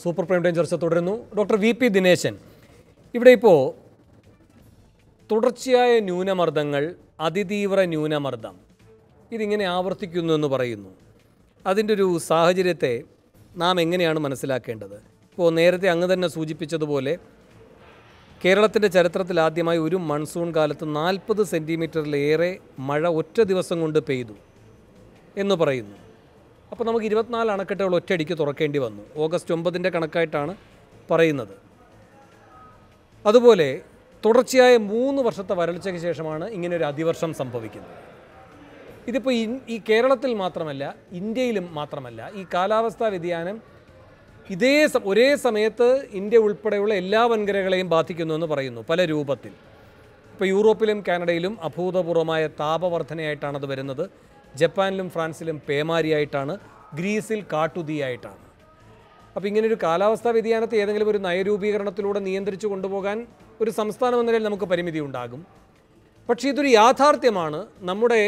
Super prime time ചർച്ച തുടരുന്നു. Doctor V P Dineshan, ഇവിടെ ഇപ്പോൾ തുടർച്ചയായ ന്യൂനമർദ്ദങ്ങൾ, അതിതീവ്ര ന്യൂനമർദ്ദം ഇതിങ്ങനെ ആവർത്തിക്കുന്നു എന്ന് പറയുന്നു. അതിൻ്റെ ഒരു സാഹചര്യത്തെ നാം എങ്ങനെയാണ് മനസ്സിലാക്കേണ്ടത്? ഇപ്പോൾ നേരത്തെ അങ്ങ് തന്നെ സൂചിപ്പിച്ചതുപോലെ കേരളത്തിൻ്റെ ചരിത്രത്തിൽ ആദ്യമായി ഒരു മൺസൂൺ കാലത്ത് 40 സെൻറ്റിമീറ്ററിലേറെ മഴ ഒറ്റ ദിവസം കൊണ്ട് പെയ്തു എന്ന് പറയുന്നു. അപ്പോൾ നമുക്ക് 24 അണക്കെട്ടുകൾ ഒറ്റയടിക്ക് തുറക്കേണ്ടി വന്നു. ഓഗസ്റ്റ് 9 കണക്കായിട്ടാണ് പറയുന്നത്. അതുപോലെ തുടർച്ചയായ 3 വർഷത്തെ വരൾച്ചയ്ക്ക് ശേഷമാണ് ഇങ്ങനെയൊരു അതിവർഷം സംഭവിക്കുന്നത്. ഇതിപ്പോൾ ഈ കേരളത്തിൽ മാത്രമല്ല, ഇന്ത്യയിലും മാത്രമല്ല, ഈ കാലാവസ്ഥാ വ്യതിയാനം ഒരേ സമയത്ത് ഇന്ത്യ ഉൾപ്പെടെയുള്ള എല്ലാ വൻകരകളെയും ബാധിക്കുന്നു എന്ന് പറയുന്നു പല രൂപത്തിൽ. ഇപ്പോൾ യൂറോപ്പിലും കാനഡയിലും അഭൂതപൂർവമായ താപവർധനയായിട്ടാണ് അത് വരുന്നത്. ജപ്പാനിലും ഫ്രാൻസിലും പേമാരിയായിട്ടാണ്, ഗ്രീസിൽ കാട്ടുതീയായിട്ടാണ്. അപ്പോൾ ഇങ്ങനൊരു കാലാവസ്ഥാ വ്യതിയാനത്തെ ഏതെങ്കിലും ഒരു നയരൂപീകരണത്തിലൂടെ നിയന്ത്രിച്ചു കൊണ്ടുപോകാൻ ഒരു സംസ്ഥാനം എന്ന നിലയിൽ നമുക്ക് പരിമിതി ഉണ്ടാകും. പക്ഷേ ഇതൊരു യാഥാർത്ഥ്യമാണ്. നമ്മുടെ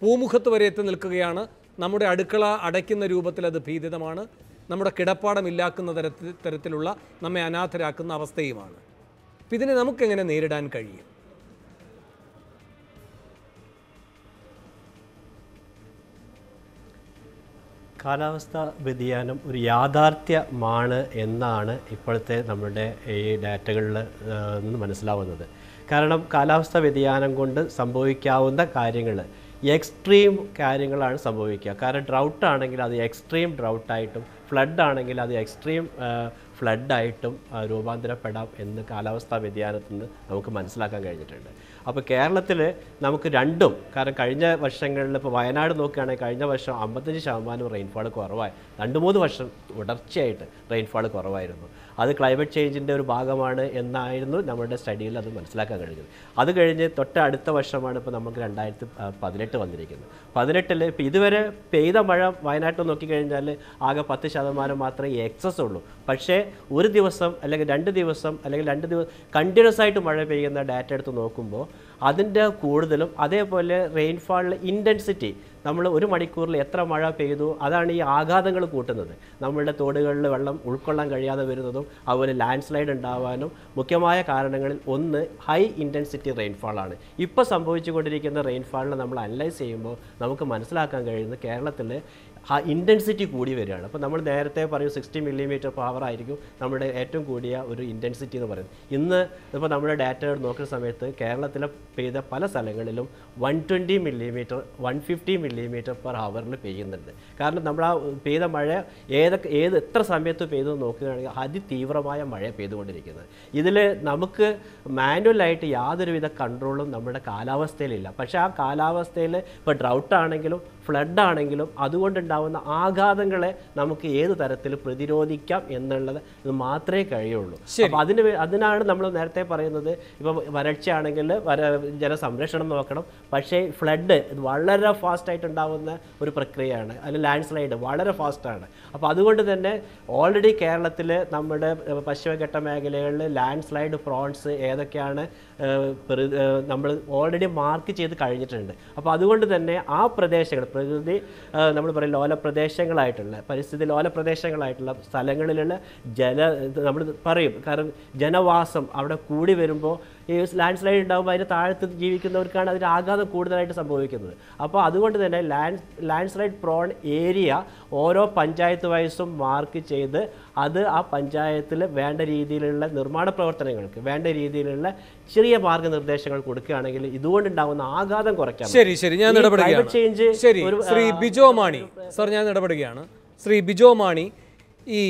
പൂമുഖത്ത് വരെ എത്തി നിൽക്കുകയാണ്. നമ്മുടെ അടുക്കള അടയ്ക്കുന്ന രൂപത്തിൽ അത് ഭീതിതമാണ്. നമ്മുടെ കിടപ്പാടമില്ലാക്കുന്ന തരത്തിലുള്ള നമ്മെ അനാഥരാക്കുന്ന അവസ്ഥയുമാണ്. അപ്പം ഇതിനെ നമുക്കെങ്ങനെ നേരിടാൻ കഴിയും? കാലാവസ്ഥാ വ്യതിയാനം ഒരു യാഥാർത്ഥ്യമാണ് എന്നാണ് ഇപ്പോഴത്തെ നമ്മുടെ ഈ ഡാറ്റകളിൽ നിന്ന് മനസ്സിലാവുന്നത്. കാരണം കാലാവസ്ഥാ വ്യതിയാനം കൊണ്ട് സംഭവിക്കാവുന്ന കാര്യങ്ങൾ എക്സ്ട്രീം കാര്യങ്ങളാണ് സംഭവിക്കുക. കാരണം ഡ്രൗട്ട് ആണെങ്കിൽ അത് എക്സ്ട്രീം ഡ്രൗട്ടായിട്ടും, ഫ്ലഡ് ആണെങ്കിൽ അത് എക്സ്ട്രീം ഫ്ലഡായിട്ടും രൂപാന്തരപ്പെടാം എന്ന് കാലാവസ്ഥാ വ്യതിയാനത്തിൽ നിന്ന് നമുക്ക് മനസ്സിലാക്കാൻ കഴിഞ്ഞിട്ടുണ്ട്. അപ്പോൾ കേരളത്തിൽ നമുക്ക് രണ്ടും, കാരണം കഴിഞ്ഞ വർഷങ്ങളിൽ ഇപ്പോൾ വയനാട് നോക്കുകയാണെങ്കിൽ കഴിഞ്ഞ വർഷം 55% റെയിൻഫാൾ കുറവായി. 2-3 വർഷം തുടർച്ചയായിട്ട് റെയിൻഫാൾ കുറവായിരുന്നു. അത് ക്ലൈമറ്റ് ചേഞ്ചിൻ്റെ ഒരു ഭാഗമാണ് എന്നായിരുന്നു നമ്മുടെ സ്റ്റഡിയിൽ അത് മനസ്സിലാക്കാൻ കഴിഞ്ഞത്. അത് കഴിഞ്ഞ് അടുത്ത വർഷമാണ് ഇപ്പോൾ നമുക്ക് 2018 വന്നിരിക്കുന്നത്. 18 ഇപ്പോൾ ഇതുവരെ പെയ്ത മഴ വയനാട്ടിൽ നോക്കിക്കഴിഞ്ഞാൽ ആകെ 10% മാത്രമേ എക്സസ് ഉള്ളൂ. പക്ഷേ ഒരു ദിവസം അല്ലെങ്കിൽ 2 ദിവസം അല്ലെങ്കിൽ 2 ദിവസം കണ്ടിന്യൂസ് ആയിട്ട് മഴ പെയ്യുന്ന ഡാറ്റ എടുത്ത് നോക്കുമ്പോൾ അതിൻ്റെ കൂടുതലും, അതേപോലെ റെയിൻഫാളിലെ ഇൻറ്റൻസിറ്റി, നമ്മൾ ഒരു മണിക്കൂറിൽ എത്ര മഴ പെയ്തു അതാണ് ഈ ആഘാതങ്ങൾ കൂട്ടുന്നത്. നമ്മളുടെ തോടുകളിൽ വെള്ളം ഉൾക്കൊള്ളാൻ കഴിയാതെ വരുന്നതും അതുപോലെ ലാൻഡ് സ്ലൈഡ് ഉണ്ടാവാനും മുഖ്യമായ കാരണങ്ങളിൽ ഒന്ന് ഹൈ ഇൻറ്റൻസിറ്റി റെയിൻഫാളാണ്. ഇപ്പോൾ സംഭവിച്ചുകൊണ്ടിരിക്കുന്ന റെയിൻഫാളിനെ നമ്മൾ അനലൈസ് ചെയ്യുമ്പോൾ നമുക്ക് മനസ്സിലാക്കാൻ കഴിയുന്നത് കേരളത്തിൽ ആ ഇൻറ്റൻസിറ്റി കൂടി വരികയാണ്. അപ്പോൾ നമ്മൾ നേരത്തെ പറയും 60 mm/h ആയിരിക്കും നമ്മുടെ ഏറ്റവും കൂടിയ ഒരു ഇൻറ്റൻസിറ്റി എന്ന് പറയുന്നത്. ഇന്ന് ഇപ്പോൾ നമ്മുടെ ഡാറ്റ നോക്കുന്ന സമയത്ത് കേരളത്തിലെ പെയ്ത പല സ്ഥലങ്ങളിലും 120 mm, 150 mm/h പെയ്യുന്നുണ്ട്. കാരണം നമ്മൾ ആ പെയ്ത മഴ എത്ര സമയത്ത് പെയ്തു നോക്കുകയാണെങ്കിൽ അതിതീവ്രമായ മഴ പെയ്തുകൊണ്ടിരിക്കുന്നത്. ഇതിൽ നമുക്ക് മാനുവലായിട്ട് യാതൊരുവിധ കൺട്രോളും നമ്മുടെ കാലാവസ്ഥയിലില്ല. പക്ഷേ ആ കാലാവസ്ഥയിൽ ഇപ്പോൾ ഡ്രൗട്ട് ആണെങ്കിലും ഫ്ലഡ് ആണെങ്കിലും അതുകൊണ്ടുണ്ടാകുന്ന ആഘാതങ്ങളെ നമുക്ക് ഏത് തരത്തിൽ പ്രതിരോധിക്കാം എന്നുള്ളത് ഇത് മാത്രമേ കഴിയുള്ളൂ. അപ്പോൾ അതിനാണ് നമ്മൾ നേരത്തെ പറയുന്നത്. ഇപ്പോൾ വരൾച്ചയാണെങ്കിൽ ജലസംരക്ഷണം നോക്കണം. പക്ഷേ ഫ്ലഡ് ഇത് വളരെ ഫാസ്റ്റായിട്ട് ഉണ്ടാകുന്ന ഒരു പ്രക്രിയയാണ്. അതിൽ ലാൻഡ് സ്ലൈഡ് വളരെ ഫാസ്റ്റാണ്. അപ്പോൾ അതുകൊണ്ട് തന്നെ ഓൾറെഡി കേരളത്തിൽ നമ്മുടെ പശ്ചിമഘട്ട മേഖലകളിൽ ലാൻഡ് സ്ലൈഡ് പ്രോൺസ് ഏതൊക്കെയാണ് നമ്മൾ ഓൾറെഡി മാർക്ക് ചെയ്ത് കഴിഞ്ഞിട്ടുണ്ട്. അപ്പോൾ അതുകൊണ്ട് തന്നെ ആ പ്രദേശങ്ങൾ പ്രകൃതി നമ്മൾ പറയും ലോല പ്രദേശങ്ങളായിട്ടുള്ള പരിസ്ഥിതി ലോല പ്രദേശങ്ങളായിട്ടുള്ള സ്ഥലങ്ങളിലുള്ള നമ്മൾ പറയും, കാരണം ജനവാസം അവിടെ കൂടി വരുമ്പോൾ ഈ ലാൻഡ് സ്ലൈഡ് ഉണ്ടാകുമ്പോൾ അതിന് താഴത്ത് ജീവിക്കുന്നവർക്കാണ് അതിൻ്റെ ആഘാതം കൂടുതലായിട്ട് സംഭവിക്കുന്നത്. അപ്പോൾ അതുകൊണ്ട് തന്നെ ലാൻഡ് സ്ലൈഡ് പ്രോൺ ഏരിയ ഓരോ പഞ്ചായത്ത് വൈസും മാർക്ക് ചെയ്ത് അത് ആ പഞ്ചായത്തിൽ വേണ്ട രീതിയിലുള്ള നിർമ്മാണ പ്രവർത്തനങ്ങൾക്ക് വേണ്ട രീതിയിലുള്ള ചെറിയ മാർഗ്ഗനിർദ്ദേശങ്ങൾ കൊടുക്കുകയാണെങ്കിൽ ഇതുകൊണ്ടുണ്ടാകുന്ന ആഘാതം കുറയ്ക്കാം. ശരി, ഞാൻ ഇടപെടുകയാണ്. ശ്രീ ബിജോ മാണി സർ, ഞാൻ ഇടപെടുകയാണ്. ശ്രീ ബിജോ മാണി, ഈ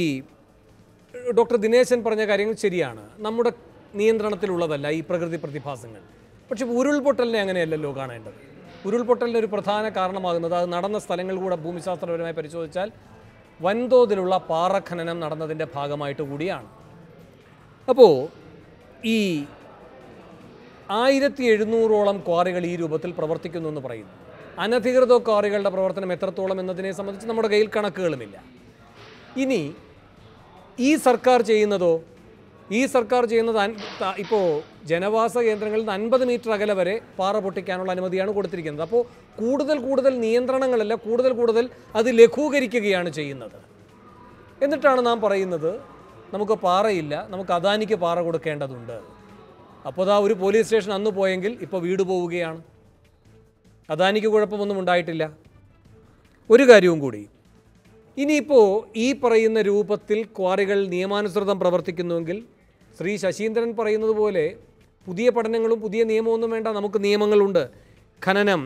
ഡോക്ടർ ദിനേശൻ പറഞ്ഞ കാര്യങ്ങൾ ശരിയാണ്. നമ്മുടെ നിയന്ത്രണത്തിലുള്ളതല്ല ഈ പ്രകൃതി പ്രതിഭാസങ്ങൾ. പക്ഷെ ഉരുൾപൊട്ടലിനെ അങ്ങനെയല്ലല്ലോ കാണേണ്ടത്. ഉരുൾപൊട്ടലിന് ഒരു പ്രധാന കാരണമാകുന്നത് അത് നടന്ന സ്ഥലങ്ങൾ കൂടെ ഭൂമിശാസ്ത്രപരമായി പരിശോധിച്ചാൽ വൻതോതിലുള്ള പാറഖനനം നടന്നതിൻ്റെ ഭാഗമായിട്ട് കൂടിയാണ്. അപ്പോൾ ഈ 1700ഓളം ക്വാറികൾ ഈ രൂപത്തിൽ പ്രവർത്തിക്കുന്നു എന്ന് പറയുന്നു. അനധികൃത ക്വാറികളുടെ പ്രവർത്തനം എത്രത്തോളം എന്നതിനെ സംബന്ധിച്ച് നമ്മുടെ കയ്യിൽ കണക്കുകളുമില്ല. ഇനി ഈ സർക്കാർ ചെയ്യുന്നതോ ഈ സർക്കാർ ചെയ്യുന്നത് ഇപ്പോൾ ജനവാസ കേന്ദ്രങ്ങളിൽ നിന്ന് 50 മീറ്റർ അകലെ വരെ പാറ പൊട്ടിക്കാനുള്ള അനുമതിയാണ് കൊടുത്തിരിക്കുന്നത്. അപ്പോൾ കൂടുതൽ നിയന്ത്രണങ്ങളല്ല, കൂടുതൽ അത് ലഘൂകരിക്കുകയാണ് ചെയ്യുന്നത്. എന്നിട്ടാണ് നാം പറയുന്നത് നമുക്ക് പാറയില്ല, നമുക്ക് അദാനിക്ക് പാറ കൊടുക്കേണ്ടതുണ്ട്. അപ്പോൾ അതാ ഒരു പോലീസ് സ്റ്റേഷൻ അന്ന് പോയെങ്കിൽ ഇപ്പോൾ വീട് പോവുകയാണ്. അദാനിക്ക് കുഴപ്പമൊന്നും ഉണ്ടായിട്ടില്ല. ഒരു കാര്യവും കൂടി, ഇനിയിപ്പോൾ ഈ പറയുന്ന രൂപത്തിൽ ക്വാറികൾ നിയമാനുസൃതം പ്രവർത്തിക്കുന്നുവെങ്കിൽ ശ്രീ ശശീന്ദ്രൻ പറയുന്നത് പോലെ പുതിയ പഠനങ്ങളും പുതിയ നിയമമൊന്നും വേണ്ട, നമുക്ക് നിയമങ്ങളുണ്ട്. ഖനനം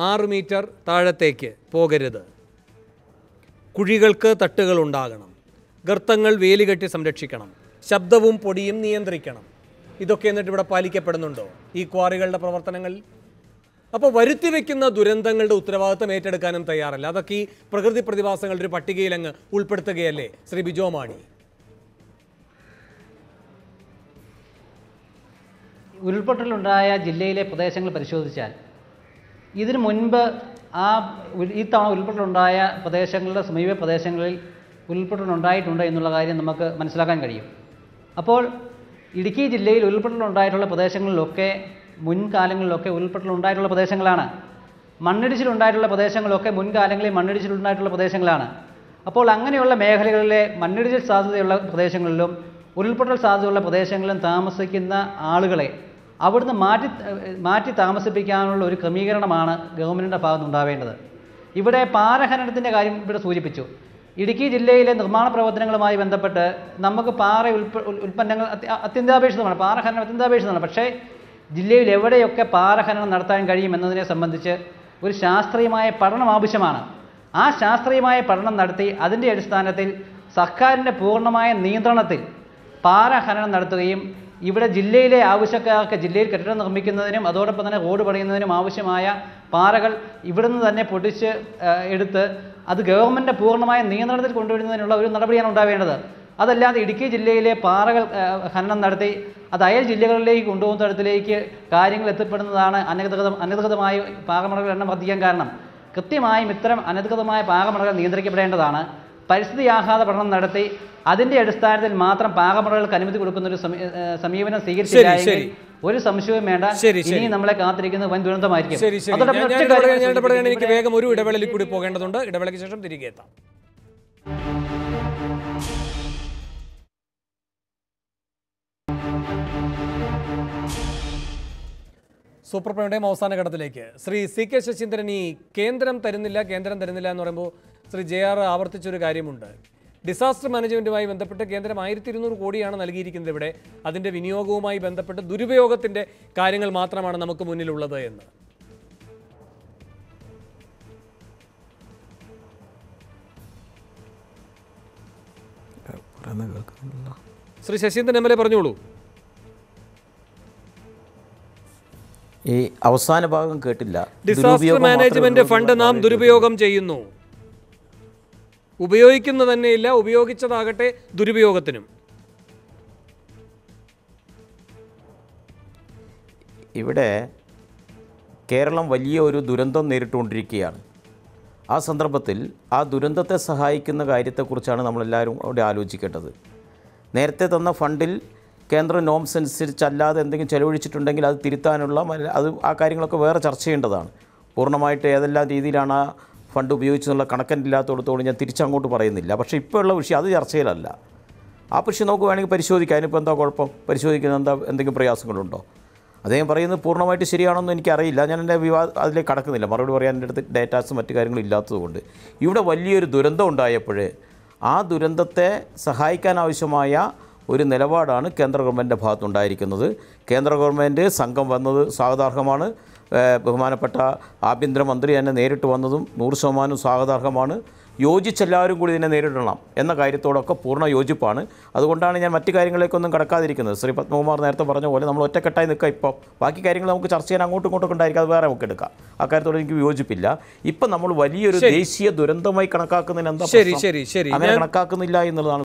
6 മീറ്റർ താഴത്തേക്ക് പോകരുത്, കുഴികൾക്ക് തട്ടുകൾ ഉണ്ടാകണം, ഗർത്തങ്ങൾ വേലികെട്ടി സംരക്ഷിക്കണം, ശബ്ദവും പൊടിയും നിയന്ത്രിക്കണം. ഇതൊക്കെ എന്നിട്ട് ഇവിടെ പാലിക്കപ്പെടുന്നുണ്ടോ ഈ ക്വാറികളുടെ പ്രവർത്തനങ്ങൾ? അപ്പോൾ വരുത്തി വയ്ക്കുന്ന ദുരന്തങ്ങളുടെ ഉത്തരവാദിത്തം ഏറ്റെടുക്കാനും തയ്യാറല്ല. അതൊക്കെ ഈ പ്രകൃതി പ്രതിഭാസങ്ങളുടെ ഒരു പട്ടികയിൽ അങ്ങ് ഉൾപ്പെടുത്തുകയല്ലേ ശ്രീ ബിജോ മാണി? ഉരുൾപൊട്ടലുണ്ടായ ജില്ലയിലെ പ്രദേശങ്ങൾ പരിശോധിച്ചാൽ ഇതിനു മുൻപ് ഈ തവണ ഉരുൾപൊട്ടലുണ്ടായ പ്രദേശങ്ങളുടെ സമീപ പ്രദേശങ്ങളിൽ ഉരുൾപൊട്ടലുണ്ടായിട്ടുണ്ട് എന്നുള്ള കാര്യം നമുക്ക് മനസ്സിലാക്കാൻ കഴിയും. അപ്പോൾ ഇടുക്കി ജില്ലയിൽ ഉരുൾപൊട്ടലുണ്ടായിട്ടുള്ള പ്രദേശങ്ങളിലൊക്കെ മുൻകാലങ്ങളിലൊക്കെ ഉരുൾപൊട്ടലുണ്ടായിട്ടുള്ള പ്രദേശങ്ങളാണ്. മണ്ണിടിച്ചിലുണ്ടായിട്ടുള്ള പ്രദേശങ്ങളൊക്കെ മുൻകാലങ്ങളിൽ മണ്ണിടിച്ചിലുണ്ടായിട്ടുള്ള പ്രദേശങ്ങളാണ്. അപ്പോൾ അങ്ങനെയുള്ള മേഖലകളിലെ മണ്ണിടിച്ചിൽ സാധ്യതയുള്ള പ്രദേശങ്ങളിലും ഉരുൾപൊട്ടൽ സാധ്യതയുള്ള പ്രദേശങ്ങളിലും താമസിക്കുന്ന ആളുകളെ അവിടുന്ന് മാറ്റി താമസിപ്പിക്കാനുള്ള ഒരു ക്രമീകരണമാണ് ഗവൺമെൻറ്റിൻ്റെ ഭാഗത്തുനിന്നുണ്ടാവേണ്ടത്. ഇവിടെ പാറഖനനത്തിൻ്റെ കാര്യം ഇവിടെ സൂചിപ്പിച്ചു. ഇടുക്കി ജില്ലയിലെ നിർമ്മാണ പ്രവർത്തനങ്ങളുമായി ബന്ധപ്പെട്ട് നമുക്ക് പാറ ഉൽപ്പന്നങ്ങൾ അത്യന്താപേക്ഷിതമാണ്, പാറഖനനം അത്യന്താപേക്ഷിതമാണ്. പക്ഷേ ജില്ലയിൽ എവിടെയൊക്കെ പാറഖനനം നടത്താൻ കഴിയുമെന്നതിനെ സംബന്ധിച്ച് ഒരു ശാസ്ത്രീയമായ പഠനം ആവശ്യമാണ്. ആ ശാസ്ത്രീയമായ പഠനം നടത്തി അതിൻ്റെ അടിസ്ഥാനത്തിൽ സർക്കാരിൻ്റെ പൂർണ്ണമായ നിയന്ത്രണത്തിൽ പാറഖനനം നടത്തുകയും ഇവിടെ ജില്ലയിലെ ആവശ്യക്കാർക്ക് ജില്ലയിൽ കെട്ടിടം നിർമ്മിക്കുന്നതിനും അതോടൊപ്പം തന്നെ റോഡ് പണിയുന്നതിനും ആവശ്യമായ പാറകൾ ഇവിടുന്ന് തന്നെ പൊടിച്ച് എടുത്ത് അത് ഗവൺമെൻറ് പൂർണ്ണമായ നിയന്ത്രണത്തിൽ കൊണ്ടുവരുന്നതിനുള്ള ഒരു നടപടിയാണ് ഉണ്ടാവേണ്ടത്. അതല്ലാതെ ഇടുക്കി ജില്ലയിലെ പാറകൾ ഖനനം നടത്തി അത് അയൽ ജില്ലകളിലേക്ക് കൊണ്ടുപോകുന്ന തരത്തിലേക്ക് കാര്യങ്ങൾ എത്തിപ്പെടുന്നതാണ് അനധികൃതമായി പാറമടകൾ എണ്ണം വർദ്ധിക്കാൻ കാരണം. കൃത്യമായും ഇത്തരം അനധികൃതമായ പാറമടകൾ നിയന്ത്രിക്കപ്പെടേണ്ടതാണ്. പരിസ്ഥിതി ആഘാത പഠനം നടത്തി അതിൻ്റെ അടിസ്ഥാനത്തിൽ മാത്രം പാറമടകൾക്ക് അനുമതി കൊടുക്കുന്ന ഒരു സമീപനം സ്വീകരിച്ചില്ലെങ്കിൽ ഒരു സംശയവും വേണ്ട, ഇനി നമ്മളെ കാത്തിരിക്കുന്നത് വൻ ദുരന്തമായിരിക്കും. എനിക്ക് വേഗം ഒരു ഇടവേളയിൽ കൂടി പോകേണ്ടതുണ്ട്. ഇടവേളയ്ക്ക് ശേഷം തിരികെ എത്താം. സൂപ്പർ പ്രൈം അവസാന ഘട്ടത്തിലേക്ക് ശ്രീ സി കെ ശശീന്ദ്രൻ, ഈ കേന്ദ്രം തരുന്നില്ല എന്ന് പറയുമ്പോൾ ശ്രീ JR ആവർത്തിച്ചൊരു കാര്യമുണ്ട്. ഡിസാസ്റ്റർ മാനേജ്മെൻറ്റുമായി ബന്ധപ്പെട്ട് കേന്ദ്രം 1200 കോടിയാണ് നൽകിയിരിക്കുന്നത്. ഇവിടെ അതിൻ്റെ വിനിയോഗവുമായി ബന്ധപ്പെട്ട് ദുരുപയോഗത്തിൻ്റെ കാര്യങ്ങൾ മാത്രമാണ് നമുക്ക് മുന്നിലുള്ളത് എന്ന്. ശ്രീ ശശീന്ദ്രൻ MLA പറഞ്ഞോളൂ. ഈ അവസാന ഭാഗം കേട്ടില്ല. ഡിസാസ്റ്റർ മാനേജ്മെന്റ് ഫണ്ട് നാം ദുരുപയോഗം ചെയ്യുന്നു, ഉപയോഗിക്കുന്ന തന്നെയില്ല, ഉപയോഗിച്ചതാകട്ടെ ദുരുപയോഗത്തിനും. ഇവിടെ കേരളം വലിയ ഒരു ദുരന്തം നേരിട്ടുകൊണ്ടിരിക്കുകയാണ്. ആ സന്ദർഭത്തിൽ ആ ദുരന്തത്തെ സഹായിക്കുന്ന കാര്യത്തെക്കുറിച്ചാണ് നമ്മളെല്ലാവരും അവിടെ ആലോചിക്കേണ്ടത്. നേരത്തെ തന്ന ഫണ്ടിൽ കേന്ദ്ര നോംസ് അനുസരിച്ചല്ലാതെ എന്തെങ്കിലും ചെലവഴിച്ചിട്ടുണ്ടെങ്കിൽ അത് തിരുത്താനുള്ള ആ കാര്യങ്ങളൊക്കെ വേറെ ചർച്ച ചെയ്യേണ്ടതാണ്. പൂർണ്ണമായിട്ട് ഏതെല്ലാം രീതിയിലാണ് ആ ഫണ്ട് ഉപയോഗിച്ചെന്നുള്ള കണക്കില്ലാത്തടത്തോളം ഞാൻ തിരിച്ചങ്ങോട്ട് പറയുന്നില്ല. പക്ഷേ ഇപ്പോൾ ഉള്ള വിഷയം അത് ചർച്ചയിലല്ല. ആ വിഷയം നമുക്ക് വേണമെങ്കിൽ പരിശോധിക്കാം. അതിനിപ്പോൾ എന്താ കുഴപ്പം? പരിശോധിക്കുന്നത് എന്തെങ്കിലും പ്രയാസങ്ങളുണ്ടോ? അദ്ദേഹം പറയുന്നത് പൂർണ്ണമായിട്ട് ശരിയാണെന്ന് എനിക്കറിയില്ല. ഞാൻ എൻ്റെ അതിലേക്ക് കടക്കുന്നില്ല. മറുപടി പറയാൻ എൻ്റെ അടുത്ത് ഡേറ്റാസും മറ്റു കാര്യങ്ങളും ഇല്ലാത്തതുകൊണ്ട്. ഇവിടെ വലിയൊരു ദുരന്തം ഉണ്ടായപ്പോൾ ആ ദുരന്തത്തെ സഹായിക്കാനാവശ്യമായ ഒരു നിലപാടാണ് കേന്ദ്ര ഗവൺമെൻറ്റിൻ്റെ ഭാഗത്തുണ്ടായിരിക്കുന്നത്. കേന്ദ്ര ഗവൺമെൻറ് സംഘം വന്നത് സ്വാഗതാർഹമാണ്. ബഹുമാനപ്പെട്ട ആഭ്യന്തരമന്ത്രി തന്നെ നേരിട്ട് വന്നതും 100% സ്വാഗതാർഹമാണ്. യോജിച്ചെല്ലാവരും കൂടി ഇതിനെ നേരിടണം എന്ന കാര്യത്തോടൊക്കെ പൂർണ്ണ യോജിപ്പാണ്. അതുകൊണ്ടാണ് ഞാൻ മറ്റു കാര്യങ്ങളിലേക്കൊന്നും കടക്കാതിരിക്കുന്നത്. ശ്രീ പത്മകുമാർ നേരത്തെ പറഞ്ഞ പോലെ നമ്മൾ ഒറ്റക്കെട്ടായി നിൽക്കുക. ഇപ്പോൾ ബാക്കി കാര്യങ്ങൾ നമുക്ക് ചർച്ച ചെയ്യാൻ അങ്ങോട്ടും ഇങ്ങോട്ടും ഉണ്ടായിരിക്കും, അത് വേറെ നമുക്ക് എടുക്കാം. ആ കാര്യത്തോട് എനിക്ക് യോജിപ്പില്ല. ഇപ്പം നമ്മൾ വലിയൊരു ദേശീയ ദുരന്തമായി കണക്കാക്കുന്നതിന് എന്താ അങ്ങനെ കണക്കാക്കുന്നില്ല എന്നുള്ളതാണ്